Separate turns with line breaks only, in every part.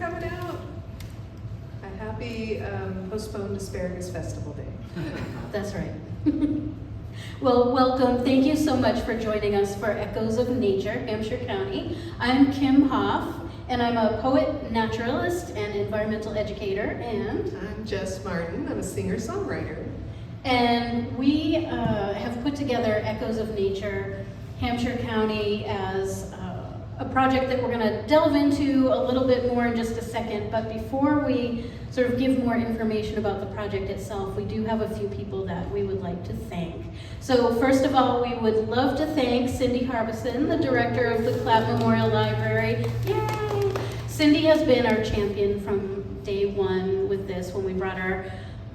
coming out. A happy postponed Asparagus Festival Day.
That's right. Well, welcome. Thank you so much for joining us for Echoes of Nature, Hampshire County. I'm Kim Hoff, and I'm a poet-naturalist and environmental educator, and
I'm Jess Martin. I'm a singer-songwriter.
And we have put together Echoes of Nature, Hampshire County, as a project that we're going to delve into a little bit more in just a second. But before we sort of give more information about the project itself, we do have a few people that we would like to thank. So first of all, we would love to thank Cindy Harbison, the director of the Clapp Memorial Library. Yay! Cindy has been our champion from day one with this, when we brought our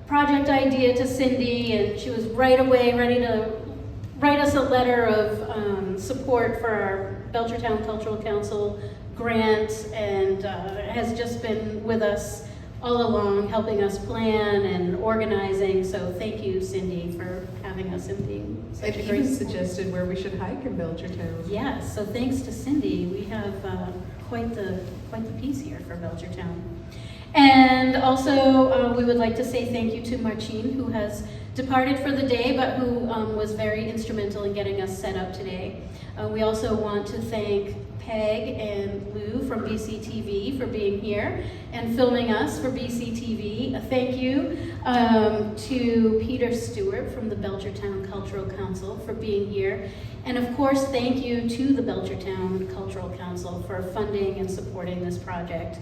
project idea to Cindy, and she was right away ready to write us a letter of support for our Belchertown Cultural Council grant, and has just been with us all along, helping us plan and organizing. So thank you, Cindy, for having us and being such a great
support. Suggested where we should hike in Belchertown.
Yes, so thanks to Cindy, we have quite the piece here for Belchertown. And also, we would like to say thank you to Marcin, who has departed for the day, but who was very instrumental in getting us set up today. We also want to thank Peg and Lou from BCTV for being here and filming us for BCTV. A thank you to Peter Stewart from the Belchertown Cultural Council for being here. And of course, thank you to the Belchertown Cultural Council for funding and supporting this project.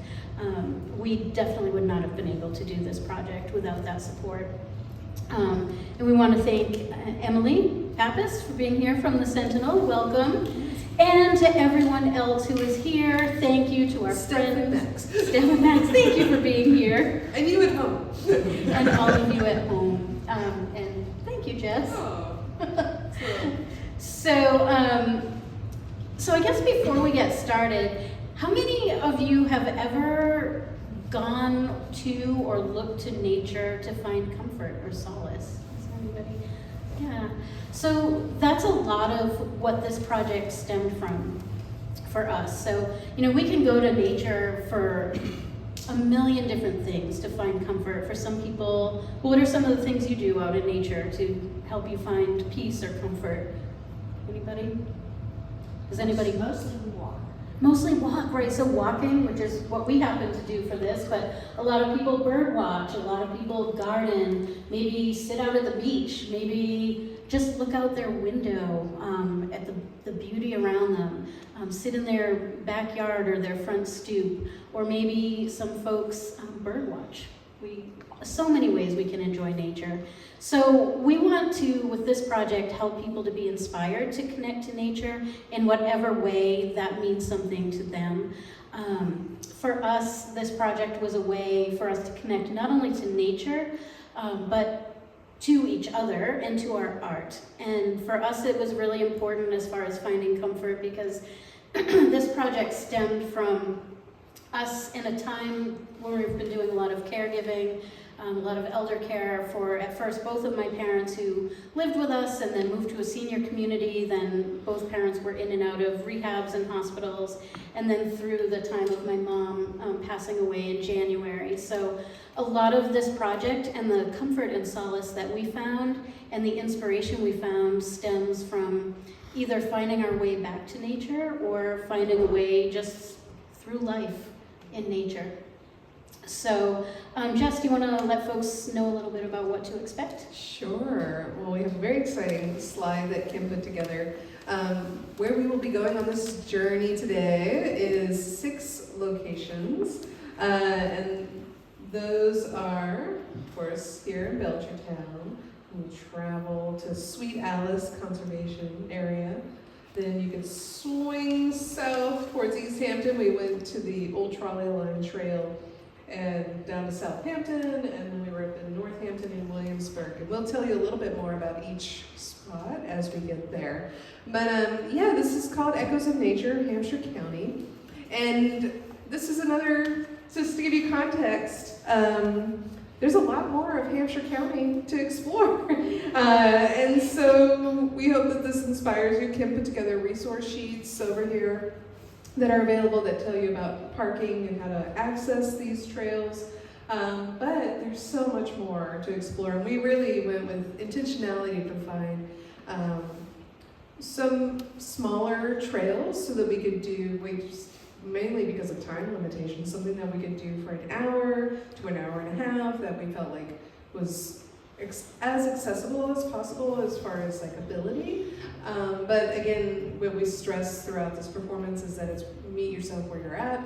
We definitely would not have been able to do this project without that support. And we want to thank Emily Pappas for being here from the Sentinel. Welcome. And to everyone else who is here, thank you to our friend
Max.
Steph and Max, thank you for being here.
And you at home.
And all of you at home. And thank you, Jess.
Oh.
So I guess before we get started, how many of you have ever gone to or looked to nature to find comfort or solace? Is anybody? Yeah. So that's a lot of what this project stemmed from for us. So, we can go to nature for a million different things to find comfort. For some people, what are some of the things you do out in nature to help you find peace or comfort? Anybody? Does anybody?
Mostly walk.
Mostly walk, right? So walking, which is what we happen to do for this, but a lot of people bird watch, a lot of people garden, maybe sit out at the beach, maybe just look out their window at the beauty around them, sit in their backyard or their front stoop, or maybe some folks bird watch. So many ways we can enjoy nature. So we want to, with this project, help people to be inspired to connect to nature in whatever way that means something to them. For us, this project was a way for us to connect not only to nature, but to each other and to our art. And for us, it was really important as far as finding comfort, because this project stemmed from us in a time where we've been doing a lot of caregiving, a lot of elder care for, at first, both of my parents who lived with us and then moved to a senior community. Then both parents were in and out of rehabs and hospitals, and then through the time of my mom passing away in January. So a lot of this project and the comfort and solace that we found and the inspiration we found stems from either finding our way back to nature or finding a way just through life in nature. So, Jess, do you want to let folks know a little bit about what to expect?
Sure. Well, we have a very exciting slide that Kim put together. Where we will be going on this journey today is 6 locations, and those are, of course, here in Belchertown. We travel to Sweet Alice Conservation Area. Then you can swing south towards East Hampton. We went to the old trolley line trail and down to Southampton, and then we were up in Northampton and Williamsburg. And we'll tell you a little bit more about each spot as we get there. But yeah, this is called Echoes of Nature, Hampshire County. And this is another, just to give you context, there's a lot more of Hampshire County to explore. And so we hope that this inspires you. Kim put together resource sheets over here that are available that tell you about parking and how to access these trails. But there's so much more to explore, and we really went with intentionality to find some smaller trails so that we could do, mainly because of time limitations, something that we could do for an hour to an hour and a half that we felt like was as accessible as possible as far as like ability. But again, what we stress throughout this performance is that it's meet yourself where you're at.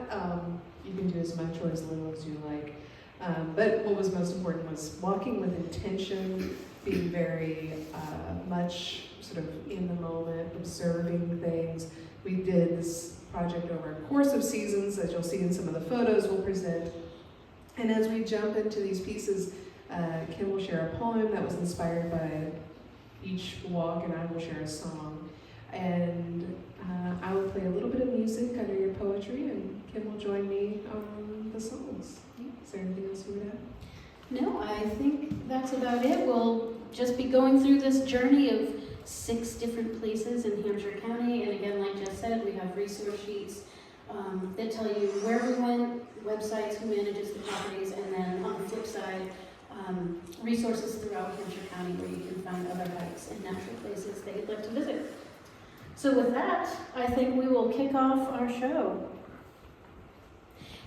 You can do as much or as little as you like. But what was most important was walking with intention, being very much sort of in the moment, observing things. We did this project over a course of seasons, as you'll see in some of the photos we'll present. And as we jump into these pieces, Kim will share a poem that was inspired by each walk, and I will share a song. And I will play a little bit of music under your poetry, and Kim will join me on the songs. Is there anything else you would add?
No, I think that's about it. We'll just be going through this journey of 6 different places in Hampshire County. And again, like Jess said, we have resource sheets that tell you where we went, websites, who manages the properties, and then on the flip side, resources throughout Hampshire County where you can find other hikes and natural places that you'd like to visit. So with that, I think we will kick off our show.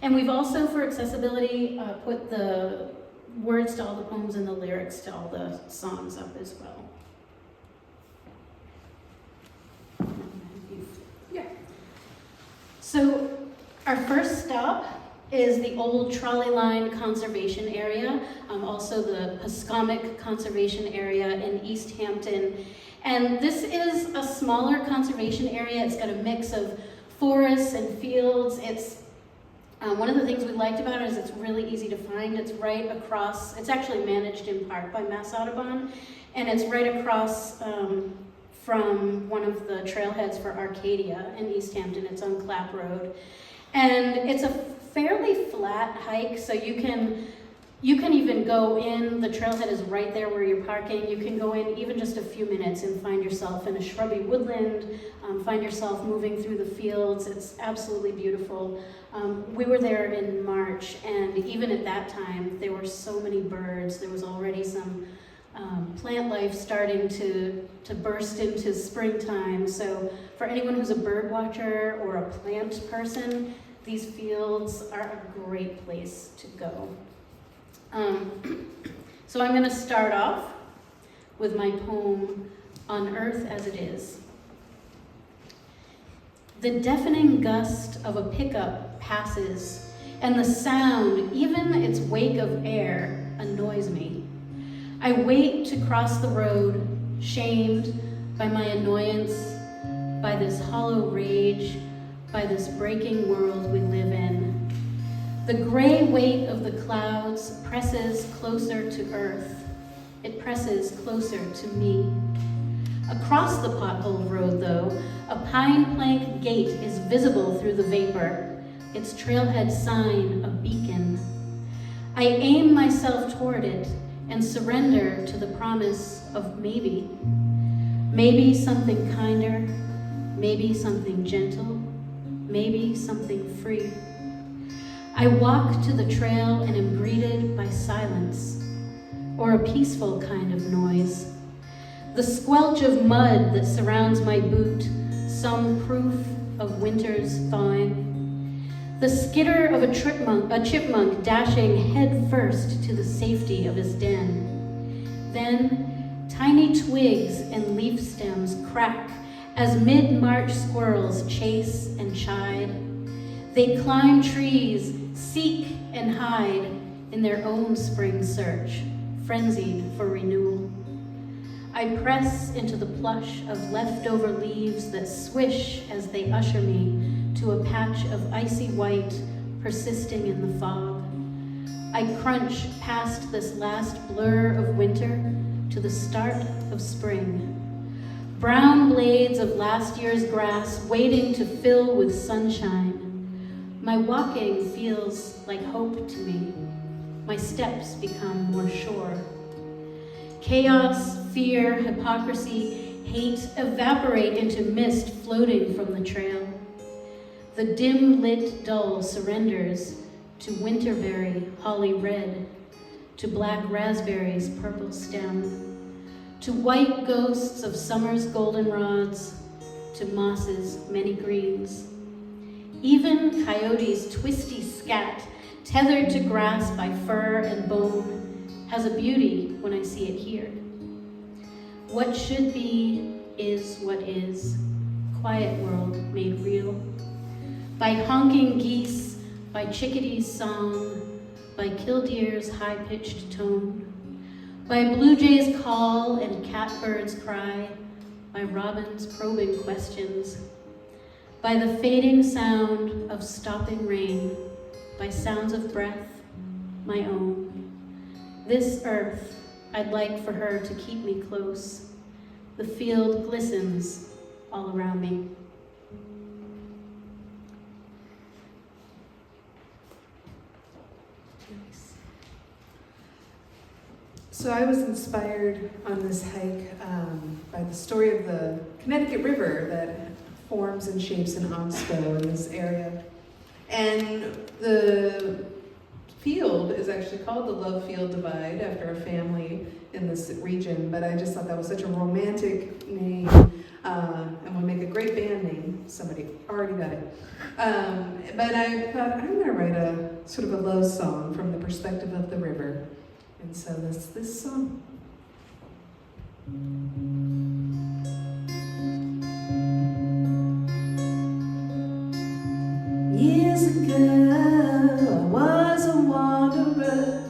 And we've also, for accessibility, put the words to all the poems and the lyrics to all the songs up as well.
Yeah.
So our first stop is the old trolley line conservation area, also the Pascomic conservation area in East Hampton. And this is a smaller conservation area. It's got a mix of forests and fields. It's one of the things we liked about it is it's really easy to find. It's right across, it's actually managed in part by Mass Audubon, and it's right across from one of the trailheads for Arcadia in East Hampton. It's on Clapp Road. And it's a fairly flat hike, so you can even go in, the trailhead is right there where you're parking. You can go in even just a few minutes and find yourself in a shrubby woodland, find yourself moving through the fields. It's absolutely beautiful. We were there in March, and even at that time, there were so many birds. There was already some plant life starting to burst into springtime. So for anyone who's a bird watcher or a plant person, these fields are a great place to go. So I'm going to start off with my poem, On Earth as It Is. The deafening gust of a pickup passes, and the sound, even its wake of air, annoys me. I wait to cross the road, shamed by my annoyance, by this hollow rage, by this breaking world we live in. The gray weight of the clouds presses closer to earth. It presses closer to me. Across the pothole road, though, a pine plank gate is visible through the vapor, its trailhead sign a beacon. I aim myself toward it and surrender to the promise of maybe. Maybe something kinder, maybe something gentle, maybe something free. I walk to the trail and am greeted by silence, or a peaceful kind of noise. The squelch of mud that surrounds my boot, some proof of winter's thawing. The skitter of a chipmunk dashing head first to the safety of his den. Then, tiny twigs and leaf stems crack as mid-March squirrels chase and chide. They climb trees, seek and hide in their own spring search, frenzied for renewal. I press into the plush of leftover leaves that swish as they usher me to a patch of icy white persisting in the fog. I crunch past this last blur of winter to the start of spring. Brown blades of last year's grass waiting to fill with sunshine. My walking feels like hope to me. My steps become more sure. Chaos, fear, hypocrisy, hate evaporate into mist floating from the trail. The dim lit dull surrenders to winterberry holly red, to black raspberries purple stem, to white ghosts of summer's goldenrods, to mosses many greens. Even coyote's twisty scat, tethered to grass by fur and bone, has a beauty when I see it here. What should be is what is, quiet world made real. By honking geese, by chickadee's song, by killdeer's high-pitched tone, by blue jay's call and catbird's cry, by robin's probing questions, by the fading sound of stopping rain, by sounds of breath, my own. This earth, I'd like for her to keep me close. The field glistens all around me.
So I was inspired on this hike by the story of the Connecticut River that forms and shapes an oxbow in this area. And the field is actually called the Love Field Divide after a family in this region, but I just thought that was such a romantic name and would make a great band name. Somebody already got it. But I thought I'm going to write a sort of a love song from the perspective of the river. And so this song. Years ago, I was a wanderer,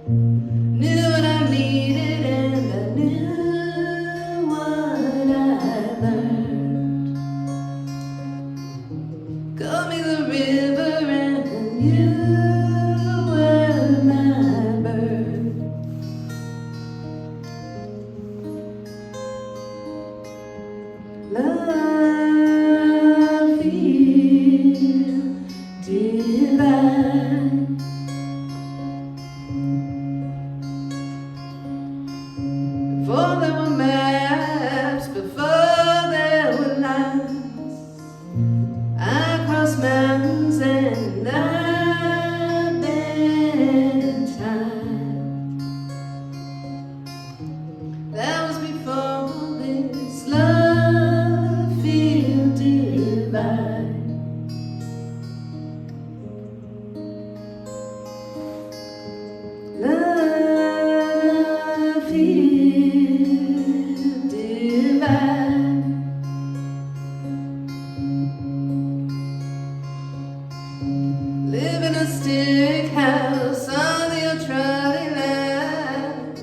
knew what I needed and I knew what I learned. Call me the river and you were my bird. Love divine. Before there were maps, before there were lines, I crossed mountains and I bent time. That was before this love field divine. Love field divine. Live in a stick house on the old trolley line.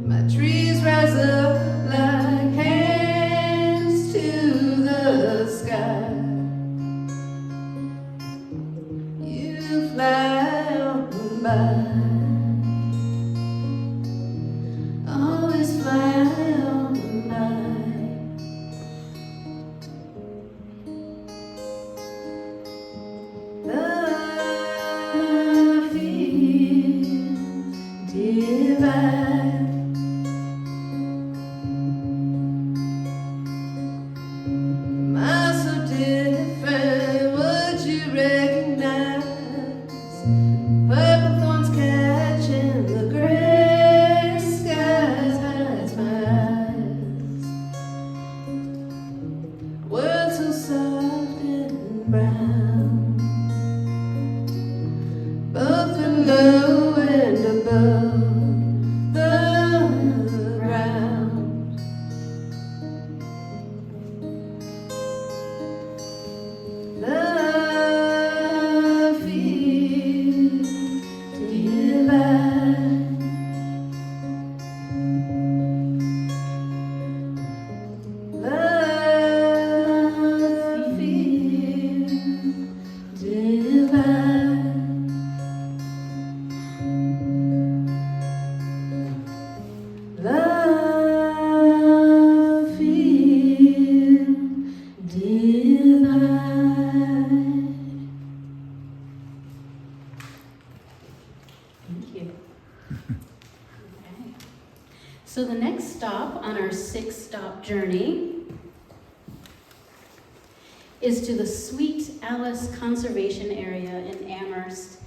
My trees rise up like hands to the sky. You fly on by. Always fly on by. Love field divine. Am I so different? Would you recognize purple thorns catching the gray skies hides my eyes? Words so soft and brown, both below and above the ground. Love field divine. Love field divine. Love field divine. Thank you. Okay.
So the next stop on our 6-stop journey is to the Sweet Alice Conservation Area in Amherst.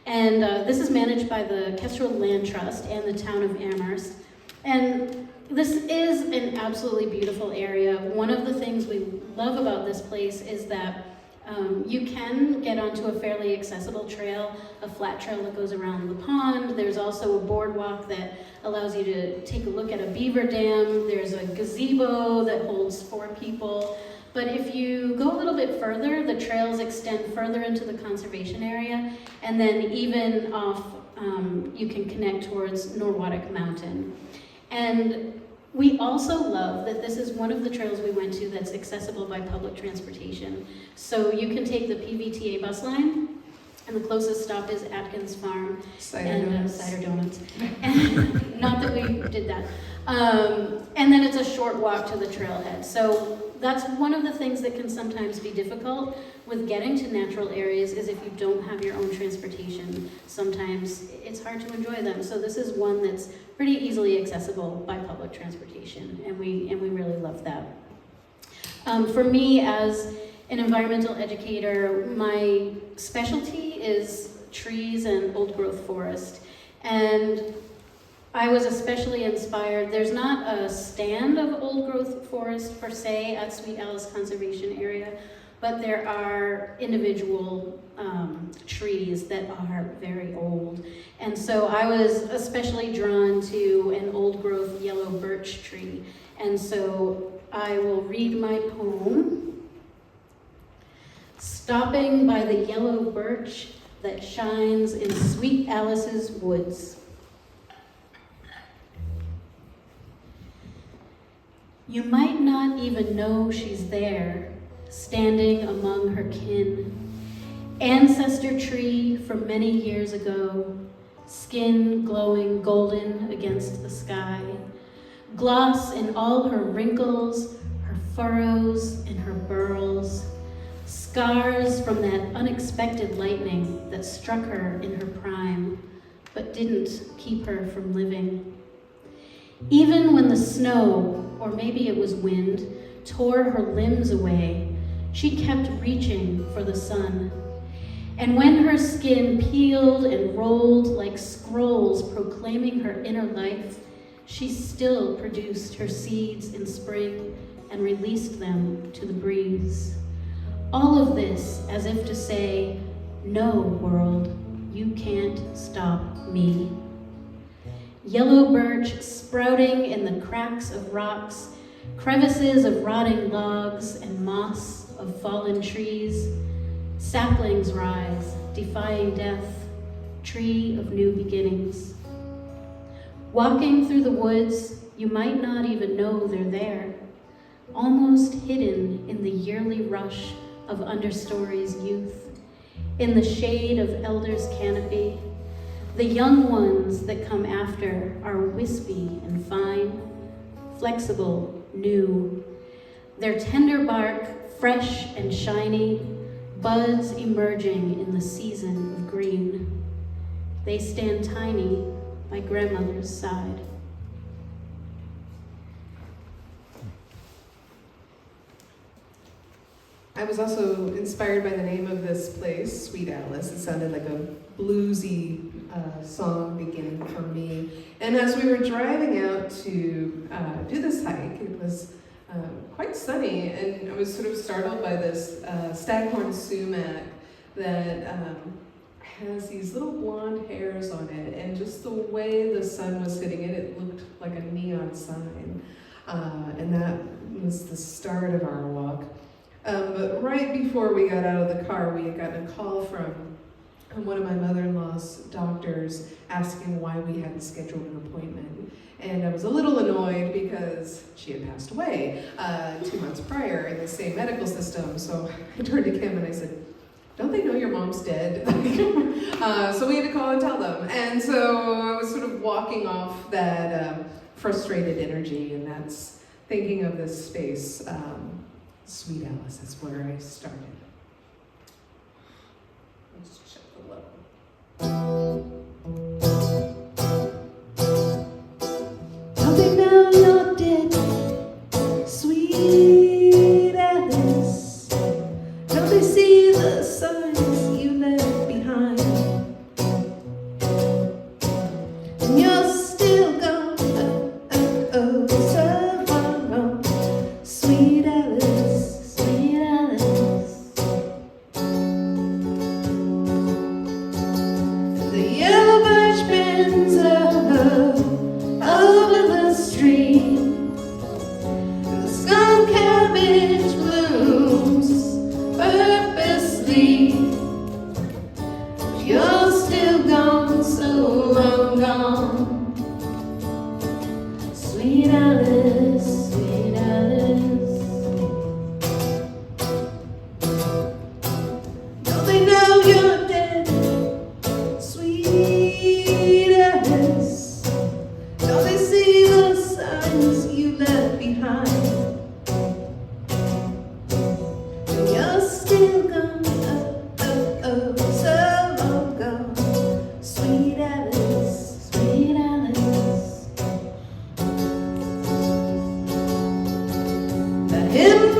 And this is managed by the Kestrel Land Trust and the town of Amherst. And this is an absolutely beautiful area. One of the things we love about this place is that you can get onto a fairly accessible trail, a flat trail that goes around the pond. There's also a boardwalk that allows you to take a look at a beaver dam. There's a gazebo that holds 4 people. But if you go a little bit further, the trails extend further into the conservation area, and then even off, you can connect towards Norwottuck Mountain. And we also love that this is one of the trails we went to that's accessible by public transportation. So you can take the PVTA bus line, and the closest stop is Atkins Farm
Cider
donuts. And not that we did that. And then it's a short walk to the trailhead. So that's one of the things that can sometimes be difficult with getting to natural areas, is if you don't have your own transportation, sometimes it's hard to enjoy them. So this is one that's pretty easily accessible by public transportation, and we really love that. For me, as an environmental educator, my specialty is trees and old growth forest. And I was especially inspired. There's not a stand of old growth forest per se at Sweet Alice Conservation Area, but there are individual trees that are very old. And so I was especially drawn to an old growth yellow birch tree. And so I will read my poem. Stopping by the yellow birch that shines in Sweet Alice's woods. You might not even know she's there, standing among her kin. Ancestor tree from many years ago, skin glowing golden against the sky. Gloss in all her wrinkles, her furrows, and her burls. Scars from that unexpected lightning that struck her in her prime, but didn't keep her from living. Even when the snow, or maybe it was wind, tore her limbs away, she kept reaching for the sun. And when her skin peeled and rolled like scrolls proclaiming her inner life, she still produced her seeds in spring and released them to the breeze. All of this as if to say, no, world, you can't stop me. Yellow birch sprouting in the cracks of rocks, crevices of rotting logs and moss of fallen trees. Saplings rise, defying death, tree of new beginnings. Walking through the woods, you might not even know they're there, almost hidden in the yearly rush of understory's youth, in the shade of elders' canopy. The young ones that come after are wispy and fine, flexible, new. Their tender bark, fresh and shiny, buds emerging in the season of green. They stand tiny by grandmother's side.
I was also inspired by the name of this place, Sweet Alice. It sounded like a bluesy song beginning for me. And as we were driving out to do this hike, it was quite sunny, and I was sort of startled by this staghorn sumac that has these little blonde hairs on it, and just the way the sun was hitting it, it looked like a neon sign. And that was the start of our walk. But right before we got out of the car, we had gotten a call from one of my mother-in-law's doctors asking why we hadn't scheduled an appointment. And I was a little annoyed because she had passed away 2 months prior in the same medical system. So I turned to Kim and I said, don't they know your mom's dead? So we had to call and tell them. And so I was sort of walking off that frustrated energy, and that's thinking of this space. Sweet Alice, that's where I started. Let's check the level. Tell me now you're dead, Sweet Alice.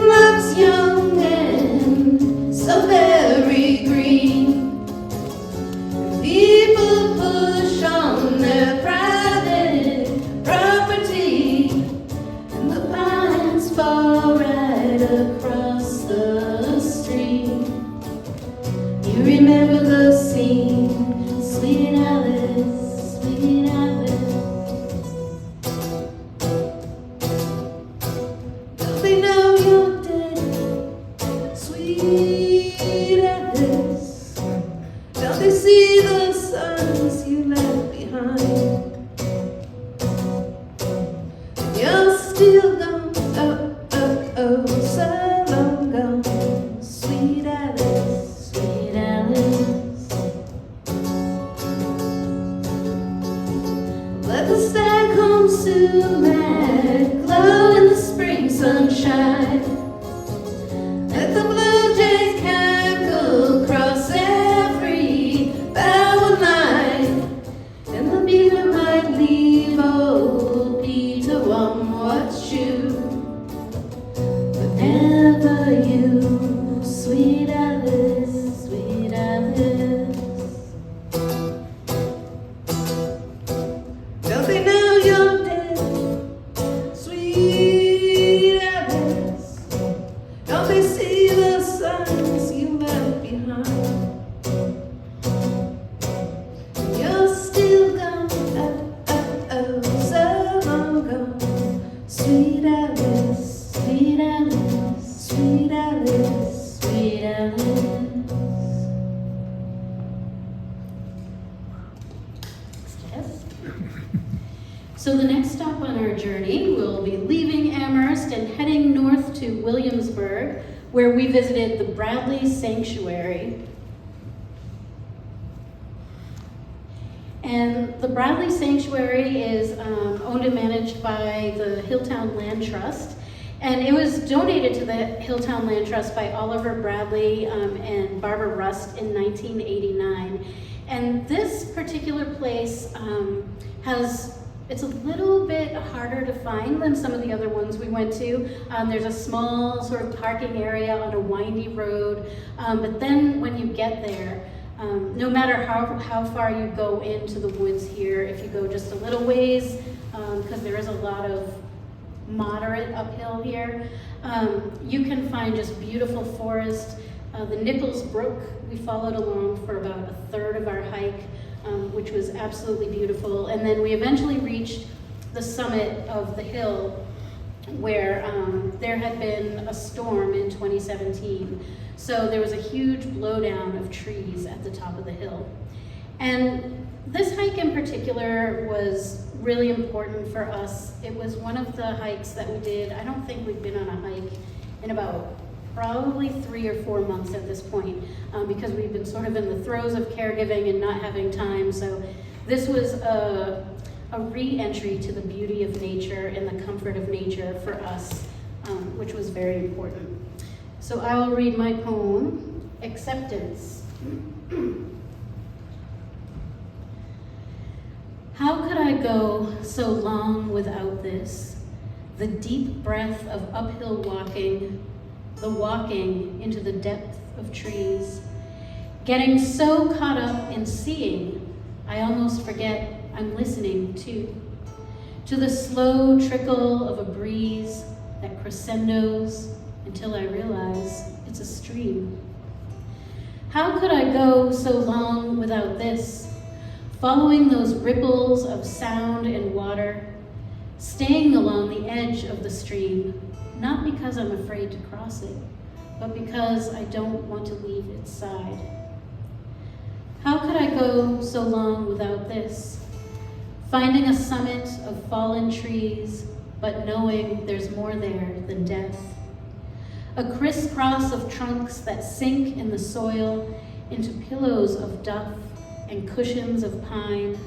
life's young and so very green. People push on their private property, and the pines fall right across the stream. You remember the scene, sweet Alice, sweet Alice. Don't they know you're dead, sweet Alice? Don't they see the sons you left behind? You're still gone, oh, oh, oh, so long gone, sweet Alice, sweet Alice. Let the Stockholm sumac glow in the spring sunshine. Let the blue jays cackle across every bough and line. And the beaver might leave old Peter won't watch you, but never you, sweet Alice, sweet Alice. Don't they know you're dead, sweet Alice? Don't they see the sons you left behind? You're still gone, oh, oh, oh, so long gone, sweet Alice, sweet Alice, sweet Alice, sweet Alice. Thanks, Jess. So the next stop on our journey, we'll be leaving Amherst and heading north to Williamsburg, where we visited the Bradley Sanctuary. And the Bradley Sanctuary is owned and managed by the Hilltown Land Trust. And it was donated to the Hilltown Land Trust by Oliver Bradley and Barbara Rust in 1989. And this particular place it's a little bit harder to find than some of the other ones we went to. There's a small sort of parking area on a windy road, but then when you get there, no matter how far you go into the woods here, if you go just a little ways, because there is a lot of moderate uphill here, you can find just beautiful forest. The Nichols Brook, we followed along for about a third of our hike, which was absolutely beautiful. And then we eventually reached the summit of the hill where there had been a storm in 2017. So there was a huge blowdown of trees at the top of the hill. And this hike in particular was really important for us. It was one of the hikes that we did. I don't think we've been on a hike in about probably 3 or 4 months at this point, because we've been sort of in the throes of caregiving and not having time. So this was a re-entry to the beauty of nature and the comfort of nature for us, which was very important. So I will read my poem, Acceptance. How could I go so long without this? The deep breath of uphill walking, the walking into the depth of trees, getting so caught up in seeing, I almost forget I'm listening too, to the slow trickle of a breeze that crescendos until I realize it's a stream. How could I go so long without this, following those ripples of sound and water, staying along the edge of the stream, not because I'm afraid to cross it, but because I don't want to leave its side. How could I go so long without this, finding a summit of fallen trees, but knowing there's more there than death? A crisscross of trunks that sink in the soil into pillows of duff and cushions of pine,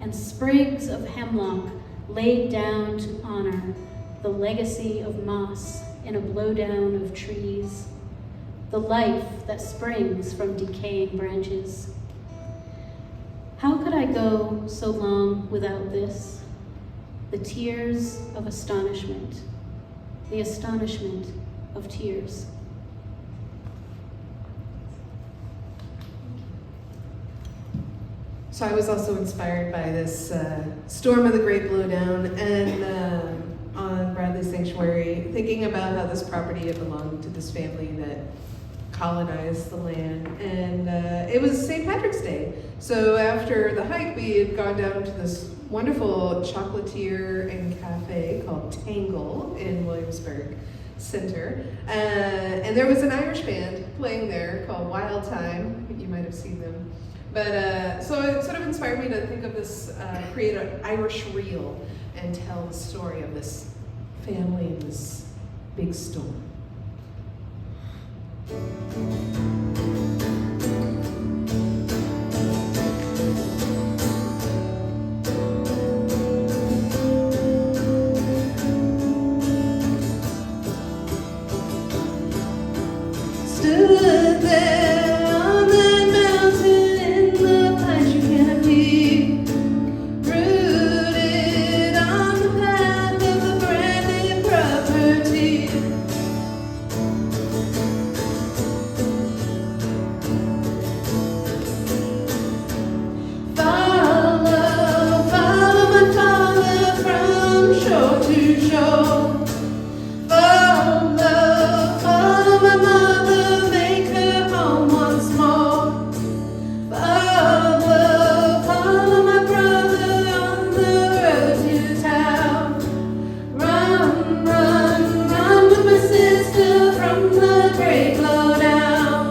and sprigs of hemlock laid down to honor the legacy of moss in a blowdown of trees, the life that springs from decaying branches. How could I go so long without this? The tears of astonishment, the astonishment of tears.
So I was also inspired by this Storm of the Great Blowdown and on Bradley Sanctuary, thinking about how this property had belonged to this family that colonized the land. And it was St. Patrick's Day. So after the hike, we had gone down to this wonderful chocolatier and cafe called Tangle in Williamsburg Center. And there was an Irish band playing there called Wild Time. You might have seen them. But so it sort of inspired me to think of this, create an Irish reel and tell the story of this family in this big storm. Stood there on that mountain in the pine tree canopy, rooted on the path of the branded property. Follow, follow my father from shore to shore. Follow, follow my mother, make her home once more. Follow, follow my brother on the road to town. Run, run, run with my sister from the great blowdown.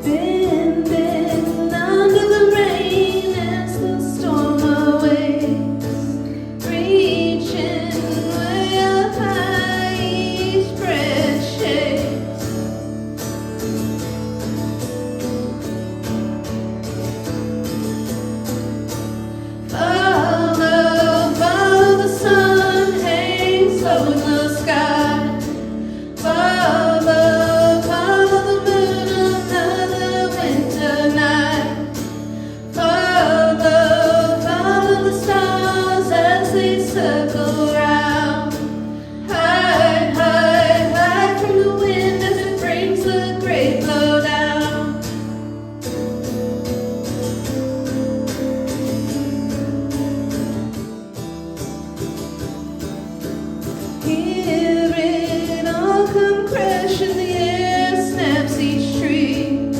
Bending under the rain as the storm awaits, reaching way up high, each breath shakes. Follow, follow the sun, hangs low in the sky. Follow, follow the moon, another winter night. Follow, follow the stars as they circle round. Hide, hide, hide from the wind as it brings the great blowdown. Hear it all come crashing, the air snaps each tree.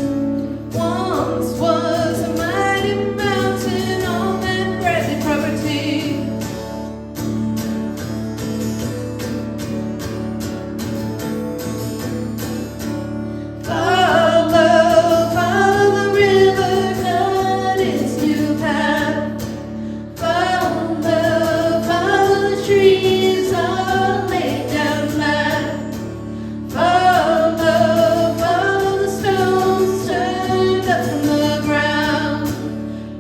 Once was a mighty mountain on that Bradley property. Follow, follow the river, cut its new path. Follow, follow the trees, all laid down flat. Follow, follow the stones turned up from the ground.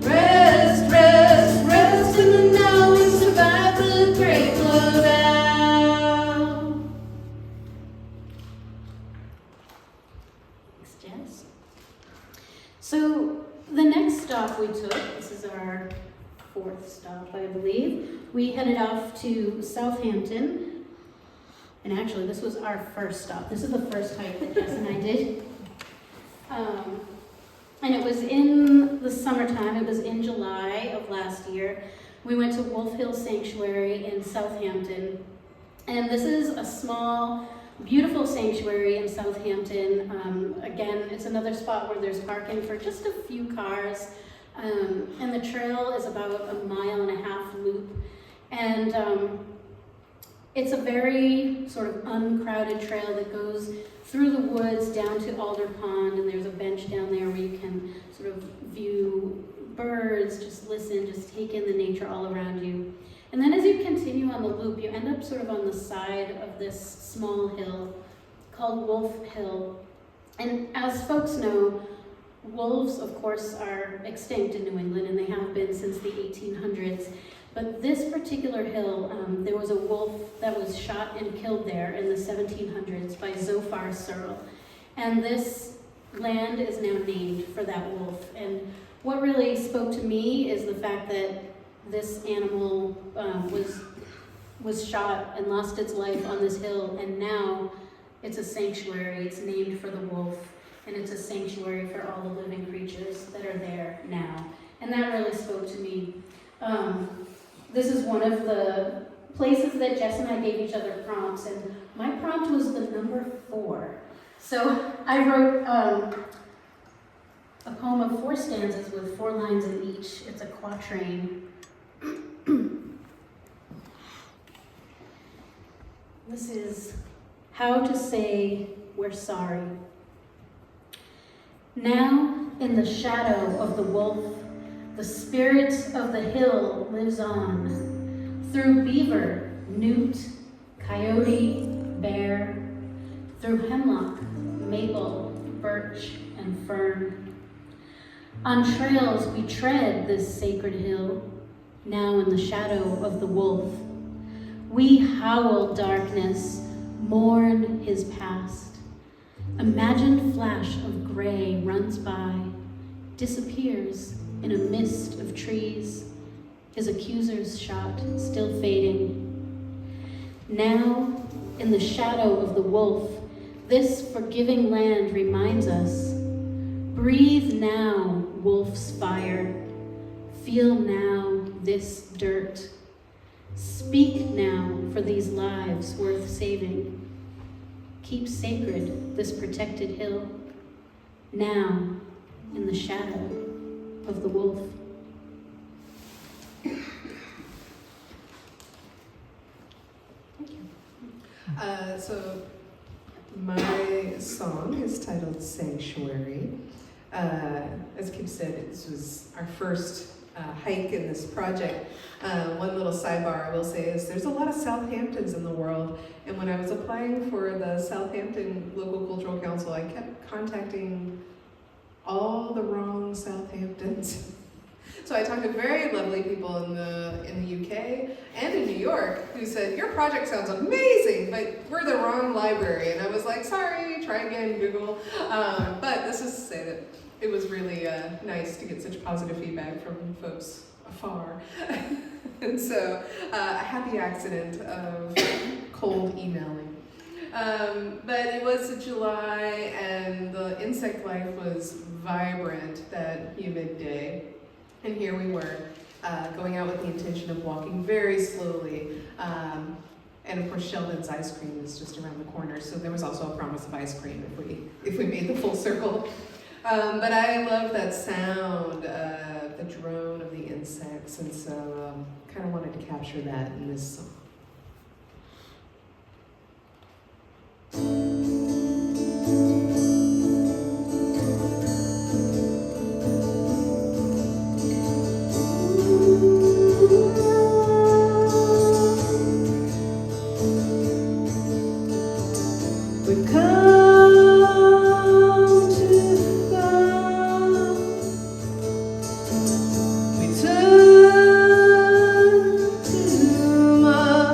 Rest, rest, rest in the now, we survived the great blowdown.
Thanks, Jess. So the next stop we took, this is our fourth stop, I believe. We headed off to Southampton. And actually, this was our first stop. This is the first hike that Jess and I did. And it was in the summertime. It was in July of last year. We went to Wolf Hill Sanctuary in Southampton. And this is a small, beautiful sanctuary in Southampton. Again, it's another spot where there's parking for just a few cars. And the trail is about a 1.5 mile loop. And it's a very sort of uncrowded trail that goes through the woods down to Alder Pond, and there's a bench down there where you can sort of view birds, just listen, just take in the nature all around you. And then as you continue on the loop, you end up sort of on the side of this small hill called Wolf Hill. And as folks know, wolves, of course, are extinct in New England, and they have been since the 1800s. But this particular hill, there was a wolf that was shot and killed there in the 1700s by Zophar Searle. And this land is now named for that wolf. And what really spoke to me is the fact that this animal was shot and lost its life on this hill, and now it's a sanctuary. It's named for the wolf, and it's a sanctuary for all the living creatures that are there now. And that really spoke to me. This is one of the places that Jess and I gave each other prompts, and my prompt was the number 4. So I wrote a poem of 4 stanzas with 4 lines in each. It's a quatrain. This is how to say we're sorry. Now, in the shadow of the wolf, the spirit of the hill lives on. Through beaver, newt, coyote, bear, through hemlock, maple, birch, and fern. On trails we tread this sacred hill, now in the shadow of the wolf. We howl darkness, mourn his past. Imagined flash of gray runs by, disappears in a mist of trees, his accuser's shot still fading. Now, in the shadow of the wolf, this forgiving land reminds us, breathe now, wolf's fire, feel now this dirt. Speak now for these lives worth saving. Keep sacred this protected hill, now in the shadow of the wolf.
Thank you. So my song is titled Sanctuary. As Kim said, this was our first hike in this project. One little sidebar I will say is there's a lot of Southamptons in the world, and when I was applying for the Southampton Local Cultural Council, I kept contacting all the wrong Southamptons. So I talked to very lovely people in the UK and in New York who said, your project sounds amazing, but we're the wrong library. And I was like, sorry, try again, Google. But this is to say that it was really nice to get such positive feedback from folks afar. And so a happy accident of cold emailing. But it was July and the insect life was vibrant that humid day. And here we were, going out with the intention of walking very slowly. And of course, Sheldon's ice cream is just around the corner, so there was also a promise of ice cream if we made the full circle. But I love that sound, the drone of the insects, and so kind of wanted to capture that in this song. We've come to God. We turn to my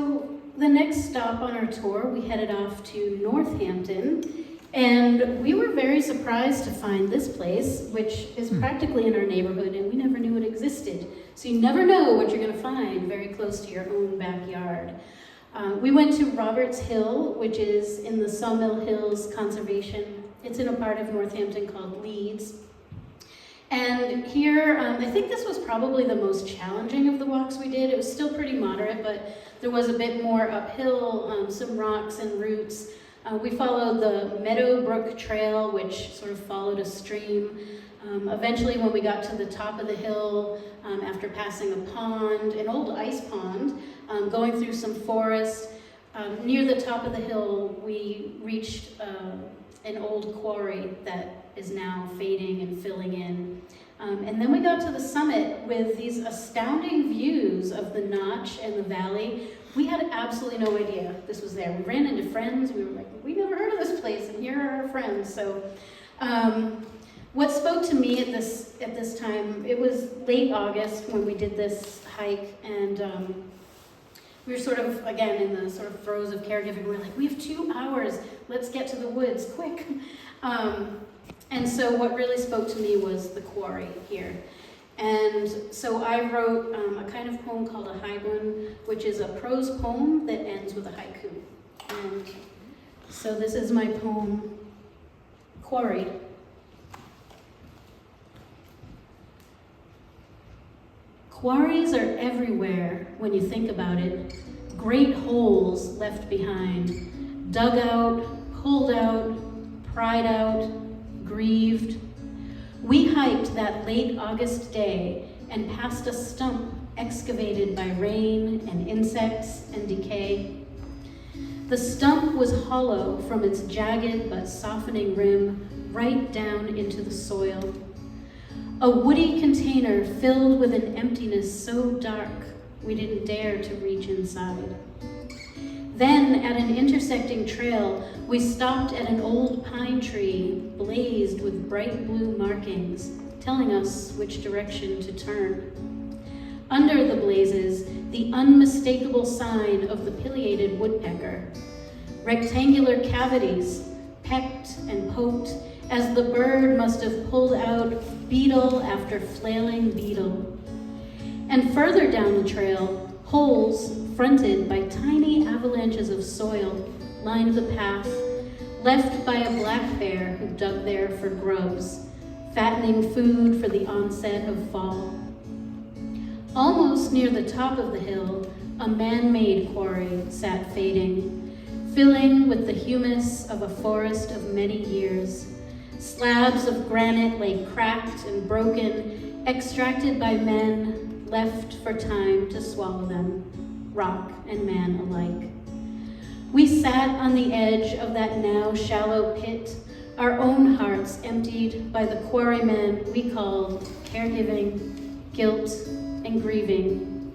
So the next stop on our tour, we headed off to Northampton, and we were very surprised to find this place, which is practically in our neighborhood, and we never knew it existed. So you never know what you're going to find very close to your own backyard. We went to Roberts Hill, which is in the Sawmill Hills Conservation. It's in a part of Northampton called Leeds. And here, I think this was probably the most challenging of the walks we did. It was still pretty moderate, but there was a bit more uphill, some rocks and roots. We followed the Meadowbrook Trail, which sort of followed a stream. Eventually, when we got to the top of the hill, after passing a pond, an old ice pond, going through some forest, near the top of the hill, we reached an old quarry that is now fading and filling in. And then we got to the summit with these astounding views of the Notch and the valley. We had absolutely no idea this was there. We ran into friends. We were like, we never heard of this place, and here are our friends. So what spoke to me at this time, it was late August when we did this hike, and we were sort of, again, in the sort of throes of caregiving. We're like, we have 2 hours. Let's get to the woods, quick. And so what really spoke to me was the quarry here. And so I wrote a kind of poem called a haigun, which is a prose poem that ends with a haiku. And so this is my poem, Quarried. Quarries are everywhere when you think about it. Great holes left behind, dug out, pulled out, pried out, grieved. We hiked that late August day and passed a stump excavated by rain and insects and decay. The stump was hollow from its jagged but softening rim right down into the soil. A woody container filled with an emptiness so dark we didn't dare to reach inside. Then, at an intersecting trail, we stopped at an old pine tree blazed with bright blue markings, telling us which direction to turn. Under the blazes, the unmistakable sign of the pileated woodpecker. Rectangular cavities, pecked and poked, as the bird must have pulled out beetle after flailing beetle. And further down the trail, holes fronted by tiny avalanches of soil lined the path, left by a black bear who dug there for grubs, fattening food for the onset of fall. Almost near the top of the hill, a man-made quarry sat fading, filling with the humus of a forest of many years. Slabs of granite lay cracked and broken, extracted by men, left for time to swallow them, rock and man alike. We sat on the edge of that now shallow pit, our own hearts emptied by the quarrymen we called caregiving, guilt, and grieving.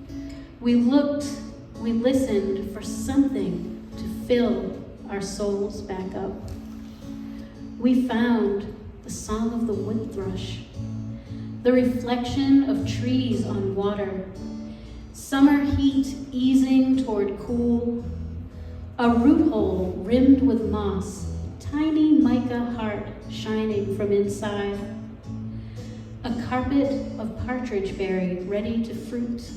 We looked, we listened for something to fill our souls back up. We found the song of the wood thrush, the reflection of trees on water, summer heat easing toward cool, a root hole rimmed with moss, tiny mica heart shining from inside, a carpet of partridge berry ready to fruit,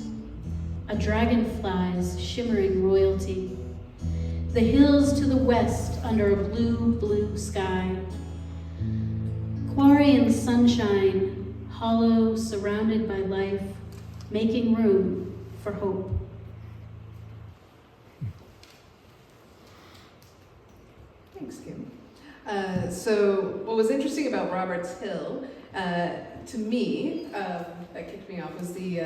a dragonfly's shimmering royalty, the hills to the west under a blue, blue sky, quarry and sunshine, hollow, surrounded by life, making room for hope.
Thanks, Kim. So what was interesting about Roberts Hill, to me, that kicked me off, was the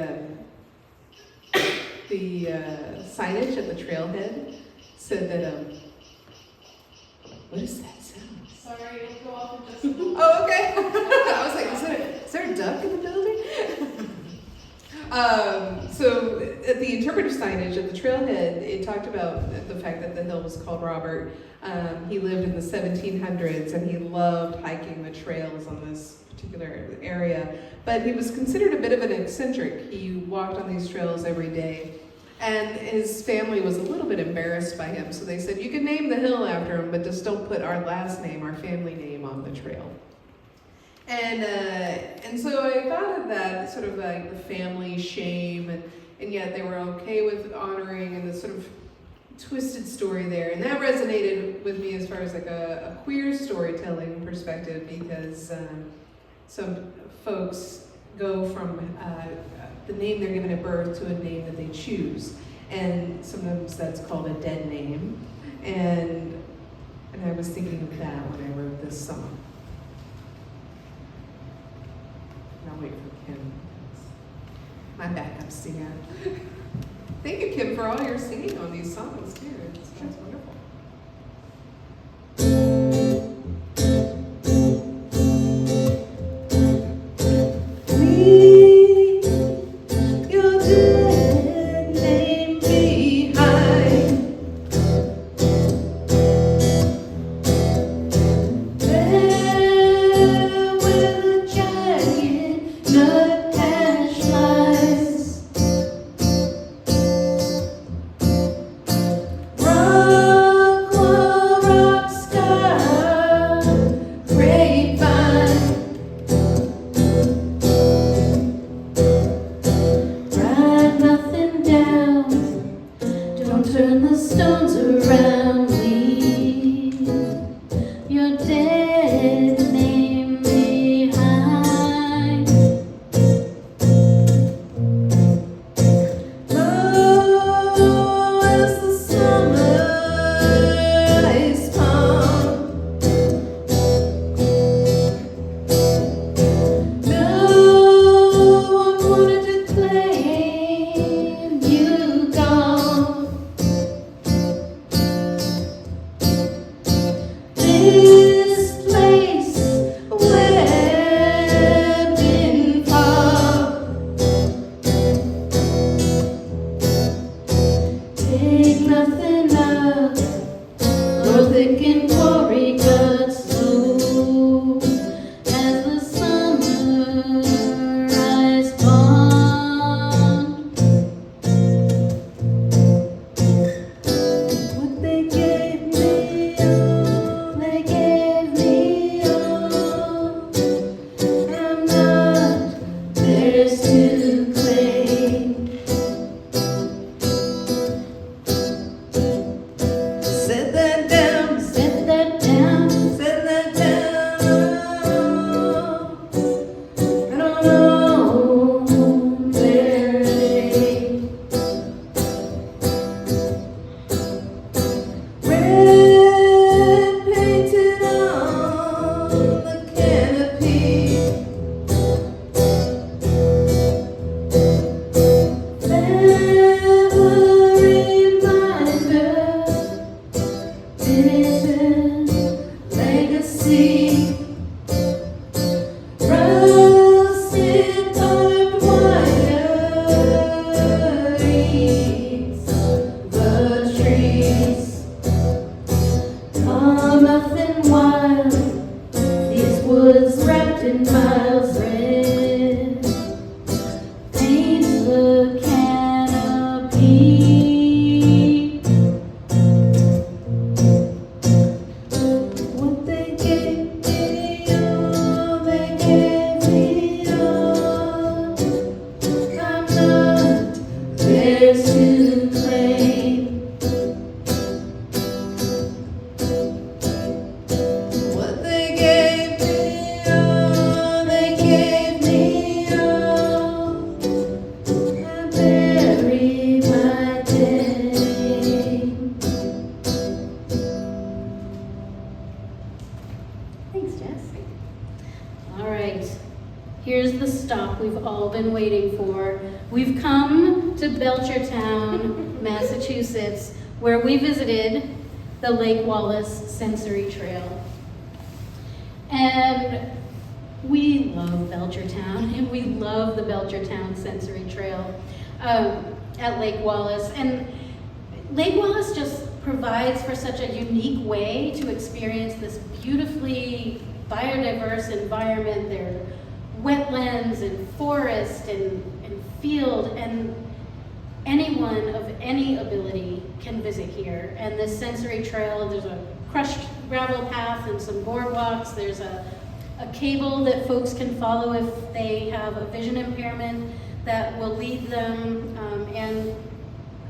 signage at the trailhead said that, what is that sound?
Sorry, it'll go off in just a moment.
Oh, okay. I was like, is there a duck in the building? So at the interpretive signage at the trailhead, it talked about the fact that the hill was called Robert. He lived in the 1700s and he loved hiking the trails on this particular area, but he was considered a bit of an eccentric. He walked on these trails every day. And his family was a little bit embarrassed by him, so they said, you can name the hill after him, but just don't put our last name, our family name on the trail. And so I thought of that, sort of like the family shame, and yet they were okay with honoring, and the sort of twisted story there. And that resonated with me as far as like a queer storytelling perspective, because some folks go from the name they're given at birth to a name that they choose. And sometimes that's called a dead name. And I was thinking of that when I wrote this song. And I'll wait for Kim, my backup singer. Thank you, Kim, for all your singing on these songs, too. It's wonderful.
We've come to Belchertown, Massachusetts, where we visited the Lake Wallace Sensory Trail. And we love Belchertown, and we love the Belchertown Sensory Trail at Lake Wallace. And Lake Wallace just provides for such a unique way to experience this beautifully biodiverse environment. There are wetlands and forest and field, and anyone of any ability can visit here. And this sensory trail, there's a crushed gravel path and some boardwalks. There's a cable that folks can follow if they have a vision impairment that will lead them and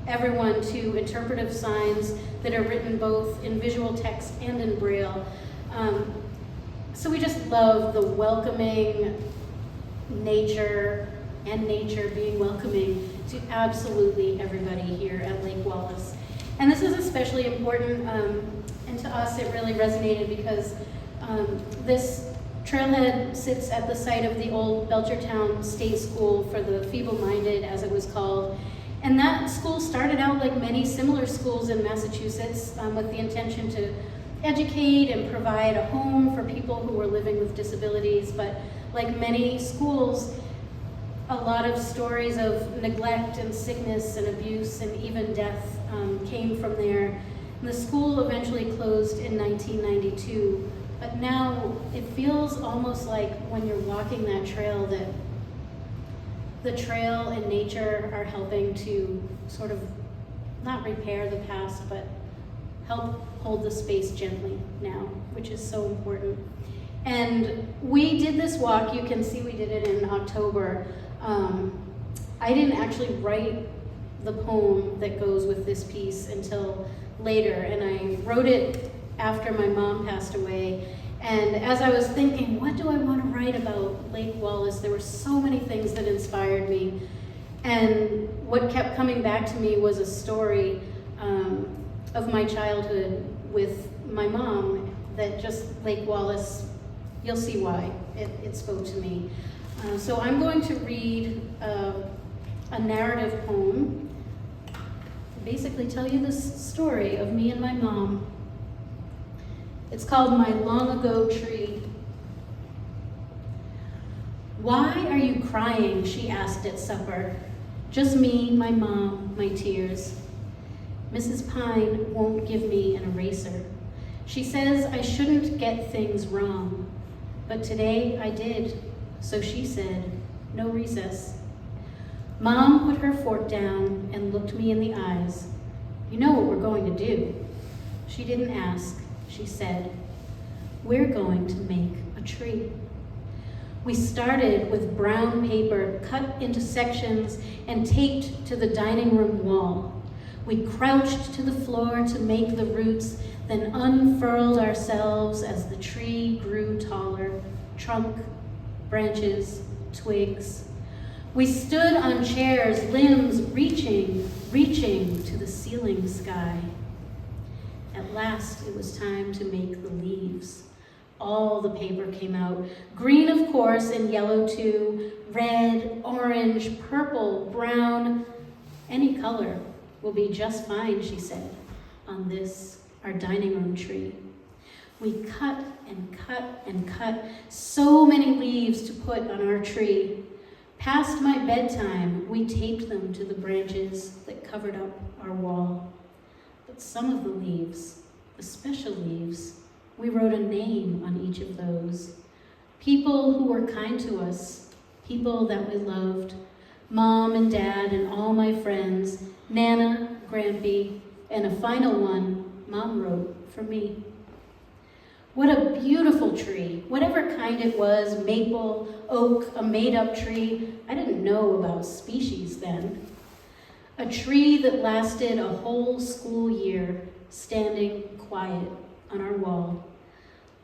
everyone to interpretive signs that are written both in visual text and in Braille. So we just love the welcoming nature and nature being welcoming to absolutely everybody here at Lake Wallace. And this is especially important, and to us it really resonated because this trailhead sits at the site of the old Belchertown State School for the Feeble-Minded, as it was called. And that school started out like many similar schools in Massachusetts with the intention to educate and provide a home for people who were living with disabilities. But like many schools, a lot of stories of neglect and sickness and abuse and even death came from there. And the school eventually closed in 1992. But now it feels almost like when you're walking that trail that the trail and nature are helping to sort of not repair the past, but help hold the space gently now, which is so important. And we did this walk, you can see we did it in October. I didn't actually write the poem that goes with this piece until later, and I wrote it after my mom passed away. And as I was thinking, what do I want to write about Lake Wallace, there were so many things that inspired me. And what kept coming back to me was a story of my childhood with my mom that just Lake Wallace, you'll see why it spoke to me. So I'm going to read a narrative poem, basically tell you this story of me and my mom. It's called My Long Ago Tree. Why are you crying? She asked at supper. Just me, my mom, my tears. Mrs. Pine won't give me an eraser. She says I shouldn't get things wrong, but today I did. So she said, no recess. Mom put her fork down and looked me in the eyes. You know what we're going to do. She didn't ask. She said, we're going to make a tree. We started with brown paper cut into sections and taped to the dining room wall. We crouched to the floor to make the roots, then unfurled ourselves as the tree grew taller, trunk, branches, twigs. We stood on chairs, limbs reaching to the ceiling sky. At last, it was time to make the leaves. All the paper came out. Green, of course, and yellow too. Red, orange, purple, brown. Any color will be just fine, she said, on this, our dining room tree. We cut and cut and cut so many leaves to put on our tree. Past my bedtime, we taped them to the branches that covered up our wall. But some of the leaves, the special leaves, we wrote a name on each of those. People who were kind to us, people that we loved, Mom and Dad and all my friends, Nana, Grampy, and a final one Mom wrote for me. What a beautiful tree, whatever kind it was, maple, oak, a made-up tree. I didn't know about species then. A tree that lasted a whole school year, standing quiet on our wall.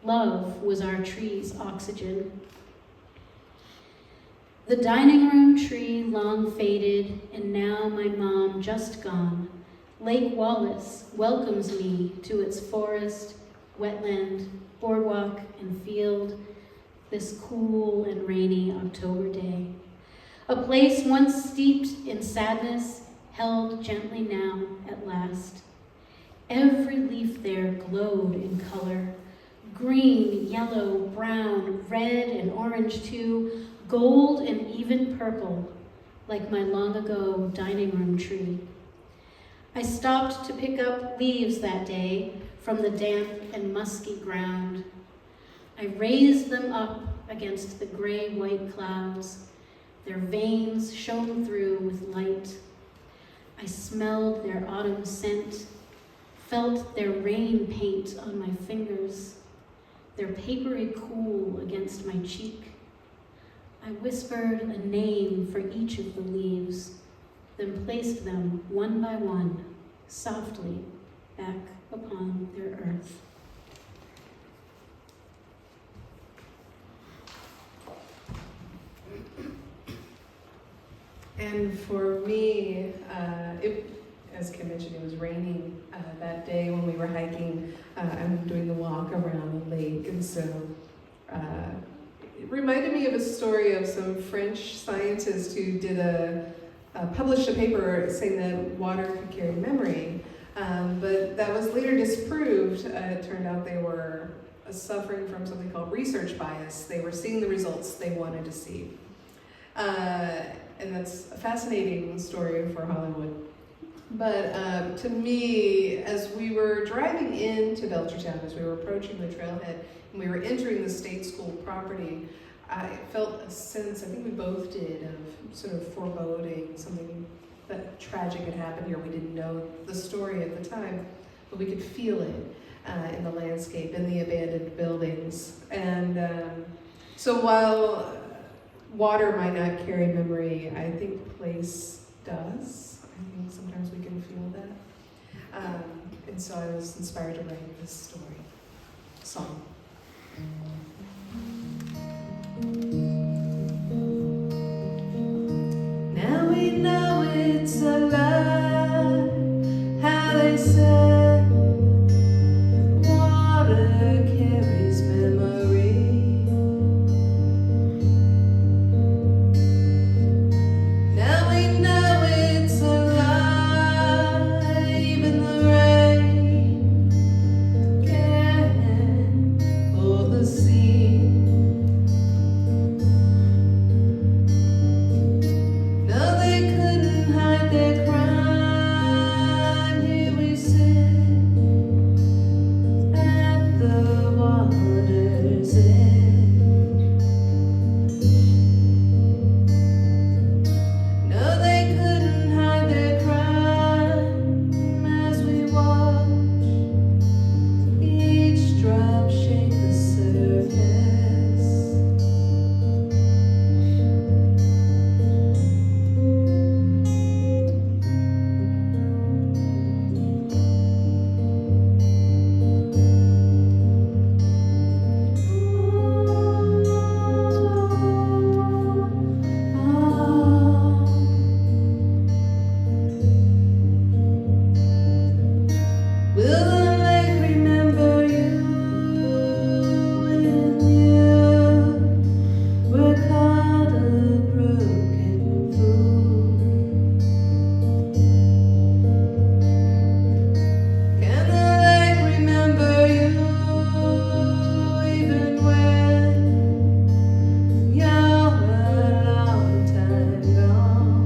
Love was our tree's oxygen. The dining room tree long faded, and now my mom just gone. Lake Wallace welcomes me to its forest, wetland, boardwalk, and field this cool and rainy October day. A place once steeped in sadness, held gently now at last. Every leaf there glowed in color. Green, yellow, brown, red, and orange too, gold and even purple, like my long ago dining room tree. I stopped to pick up leaves that day from the damp and musky ground. I raised them up against the gray-white clouds. Their veins shone through with light. I smelled their autumn scent, felt their rain paint on my fingers, their papery cool against my cheek. I whispered a name for each of the leaves, then placed them one by one, softly, back upon their earth.
And for me, as Kim mentioned, it was raining that day when we were hiking. I'm doing the walk around the lake, and so it reminded me of a story of some French scientists who did published a paper saying that water could carry memory, but that was later disproved. It turned out they were suffering from something called research bias. They were seeing the results they wanted to see. And that's a fascinating story for Hollywood. But to me, as we were driving into Belchertown, as we were approaching the trailhead, and we were entering the state school property, I felt a sense, I think we both did, of sort of foreboding, something that tragic had happened here. We didn't know the story at the time, but we could feel it in the landscape, in the abandoned buildings. And so while water might not carry memory, I think place does. I think sometimes we can feel that. And so I was inspired to write this song. Now we know it's a lie, how they said water carries memory. Now we know it's a lie, even the rain can hold the sea. No, they couldn't hide their crime. Here we sit at the water's edge. No, they couldn't hide their crime as we watch each drop shake the surface. Will the lake remember you when you were caught a broken fool? Can the lake remember you even when you're a long time gone?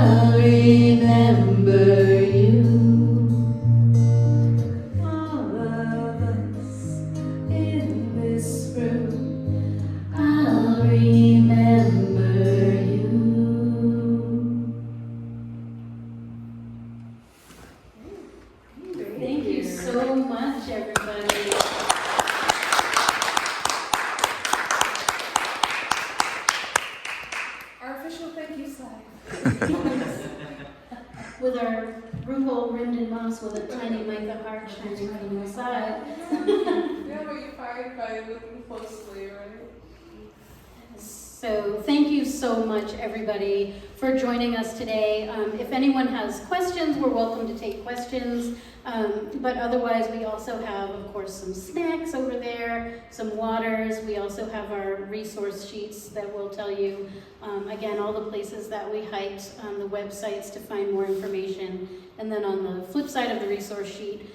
I'll remember you. All of us in this room, I'll remember you. Thank you so much, everybody.
Our official thank you slide.
With our ruble rimmed in moss with a tiny mica heart shining from the side.
Yeah, but you find by looking closely, right?
So thank you so much, everybody, for joining us today. If anyone has questions, we're welcome to take questions. But otherwise, we also have, of course, some snacks over there, some waters. We also have our resource sheets that will tell you, again, all the places that we hiked, the websites to find more information. And then on the flip side of the resource sheet,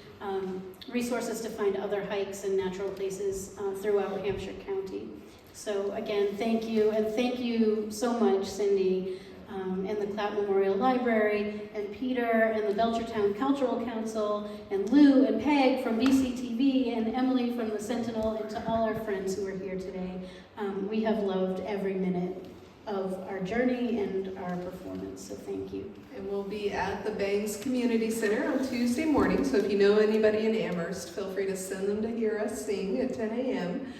resources to find other hikes and natural places throughout Hampshire County. So again, thank you, and thank you so much, Cindy, and the Clapp Memorial Library, and Peter, and the Belchertown Cultural Council, and Lou and Peg from BCTV, and Emily from the Sentinel, and to all our friends who are here today. We have loved every minute of our journey and our performance, so thank you.
And we'll be at the Bangs Community Center on Tuesday morning, so if you know anybody in Amherst, feel free to send them to hear us sing at 10 a.m.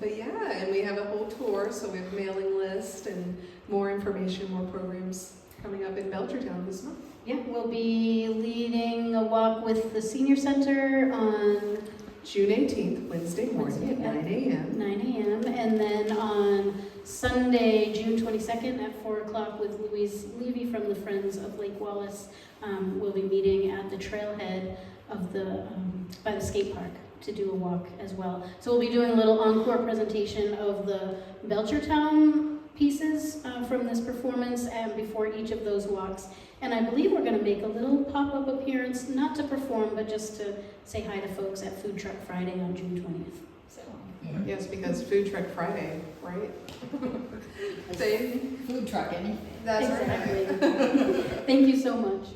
But yeah, and we have a whole tour, so we have a mailing list and more information, more programs coming up in Belchertown this month.
Yeah, we'll be leading a walk with the Senior Center on
June 18th, Wednesday morning at 9 a.m.
9 a.m. And then on Sunday, June 22nd at 4 o'clock with Louise Levy from the Friends of Lake Wallace. We'll be meeting at the trailhead of the by the skate park to do a walk as well. So we'll be doing a little encore presentation of the Belchertown pieces from this performance and before each of those walks. And I believe we're going to make a little pop-up appearance, not to perform, but just to say hi to folks at Food Truck Friday on June 20th. So.
Yes, because Food Truck Friday, right? Same.
Food truck, anything.
That's
Exactly.
right.
Thank you so much.